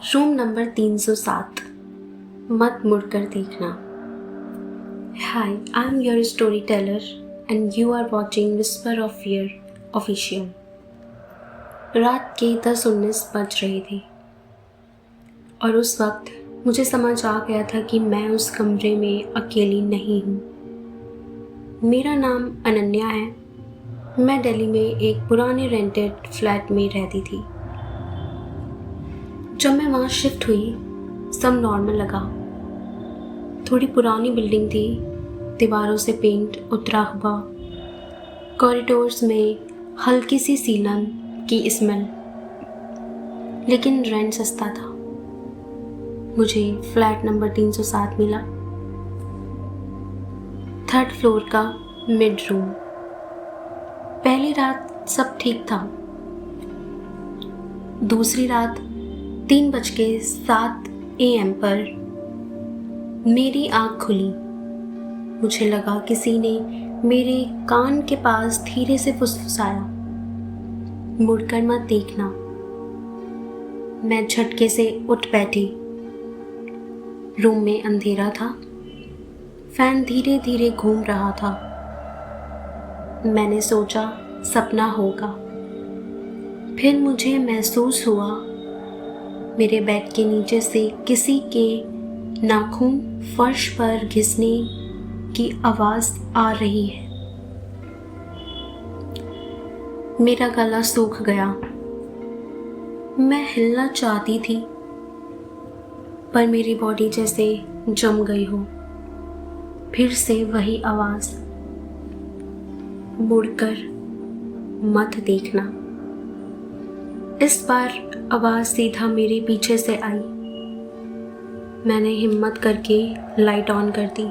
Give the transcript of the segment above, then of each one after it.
Room number 307। मत मुड़कर देखना। Hi, I am your story teller and you are watching Whisper of Fear official. रात के 10:19 बज रहे थे और उस वक्त मुझे समझ आ गया था कि मैं उस कमरे में अकेली नहीं हूँ। मेरा नाम अनन्या है। मैं दिल्ली में एक पुराने रेंटेड फ्लैट में रहती थी। जब मैं वहाँ शिफ्ट हुई सब नॉर्मल लगा। थोड़ी पुरानी बिल्डिंग थी, दीवारों से पेंट उतरा हुआ, कॉरिडोर्स में हल्की सी सीलन की स्मेल, लेकिन रेंट सस्ता था। मुझे फ्लैट नंबर 307 मिला, 3rd फ्लोर का मिड रूम। पहली रात सब ठीक था। दूसरी रात 3:07 AM पर मेरी आँख खुली। मुझे लगा किसी ने मेरे कान के पास धीरे से फुसफुसाया, मुड़कर मत देखना। मैं झटके से उठ बैठी। रूम में अंधेरा था, फैन धीरे धीरे घूम रहा था। मैंने सोचा सपना होगा। फिर मुझे महसूस हुआ मेरे बेड के नीचे से किसी के नाखून फर्श पर घिसने की आवाज आ रही है। मेरा गला सूख गया। मैं हिलना चाहती थी पर मेरी बॉडी जैसे जम गई हो। फिर से वही आवाज, मुड़कर मत देखना। इस बार आवाज सीधा मेरे पीछे से आई। मैंने हिम्मत करके लाइट ऑन कर दी।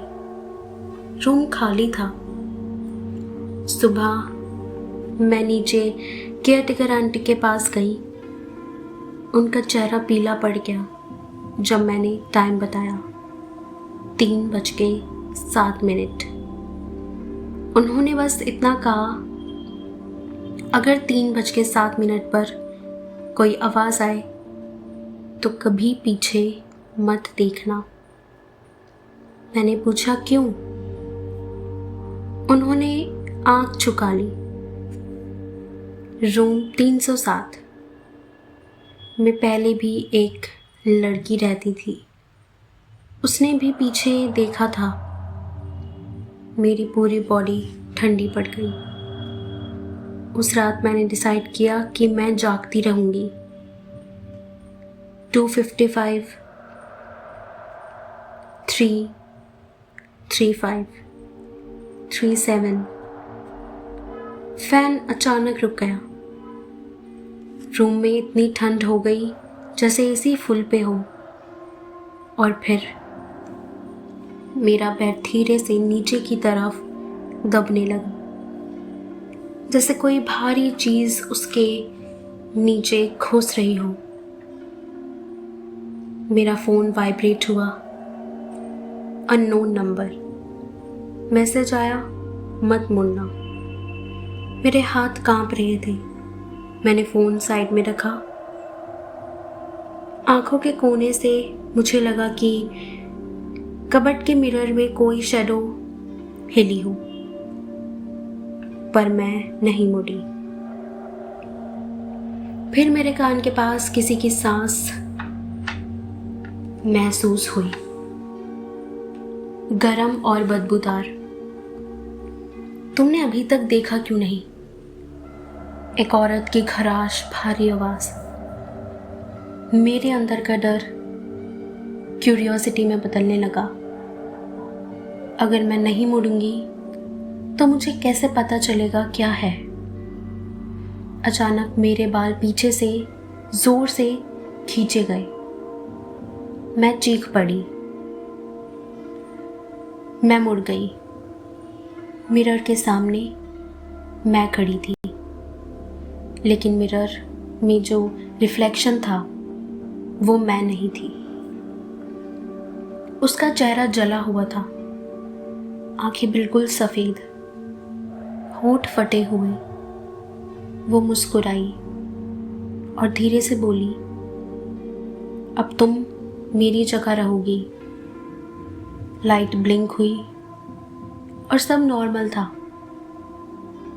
रूम खाली था। सुबह मैं नीचे केयरटेकर आंटी के पास गई। उनका चेहरा पीला पड़ गया जब मैंने टाइम बताया, 3:07। उन्होंने बस इतना कहा, अगर 3:07 पर कोई आवाज आए तो कभी पीछे मत देखना। मैंने पूछा क्यों? उन्होंने आंख झुका ली। रूम 307 में पहले भी एक लड़की रहती थी। उसने भी पीछे देखा था। मेरी पूरी बॉडी ठंडी पड़ गई। उस रात मैंने डिसाइड किया कि मैं जागती रहूंगी। 2:55, 3:35, 3:7। फैन अचानक रुक गया। रूम में इतनी ठंड हो गई जैसे एसी फुल पे हो। और फिर मेरा बेड धीरे से नीचे की तरफ दबने लगा, जैसे कोई भारी चीज उसके नीचे घुस रही हो। मेरा फोन वाइब्रेट हुआ। Unknown number. मैसेज आया, मत मुड़ना। मेरे हाथ कांप रहे थे। मैंने फोन साइड में रखा। आंखों के कोने से मुझे लगा कि कबर्ड के मिरर में कोई शैडो हिली हो, पर मैं नहीं मुड़ी। फिर मेरे कान के पास किसी की सांस महसूस हुई, गरम और बदबूदार। तुमने अभी तक देखा क्यों नहीं? एक औरत की खराश भारी आवाज। मेरे अंदर का डर क्यूरियोसिटी में बदलने लगा। अगर मैं नहीं मुड़ूंगी तो मुझे कैसे पता चलेगा क्या है? अचानक मेरे बाल पीछे से जोर से खींचे गए। मैं चीख पड़ी। मैं मुड़ गई। मिरर के सामने मैं खड़ी थी, लेकिन मिरर में जो रिफ्लेक्शन था वो मैं नहीं थी। उसका चेहरा जला हुआ था, आंखें बिल्कुल सफेद, होठ फटे हुए। वो मुस्कुराई और धीरे से बोली, अब तुम मेरी जगह रहोगी। लाइट ब्लिंक हुई और सब नॉर्मल था।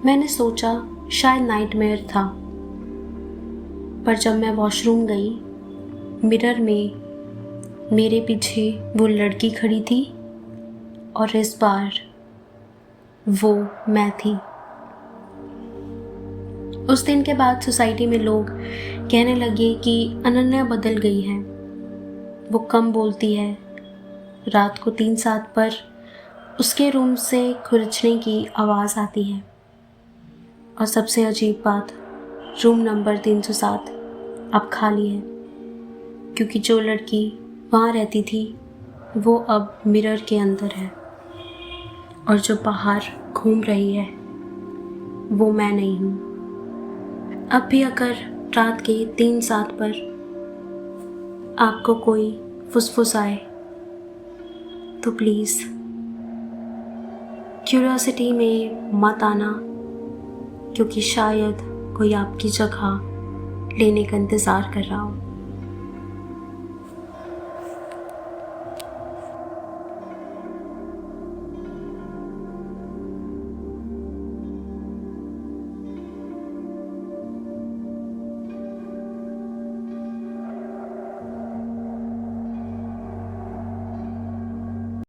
मैंने सोचा शायद नाइटमेयर था, पर जब मैं वॉशरूम गई, मिरर में मेरे पीछे वो लड़की खड़ी थी और इस बार वो मैं थी। उस दिन के बाद सोसाइटी में लोग कहने लगे कि अनन्या बदल गई है। वो कम बोलती है। रात को 3-7 पर उसके रूम से खुरचने की आवाज़ आती है। और सबसे अजीब बात, रूम नंबर 307 अब खाली है, क्योंकि जो लड़की वहाँ रहती थी वो अब मिरर के अंदर है, और जो बाहर घूम रही है वो मैं नहीं हूँ। अब भी अगर रात के 3-7 पर आपको कोई फुसफुसाए तो प्लीज़ क्यूरियोसिटी में मत आना, क्योंकि शायद कोई आपकी जगह लेने का इंतज़ार कर रहा हो।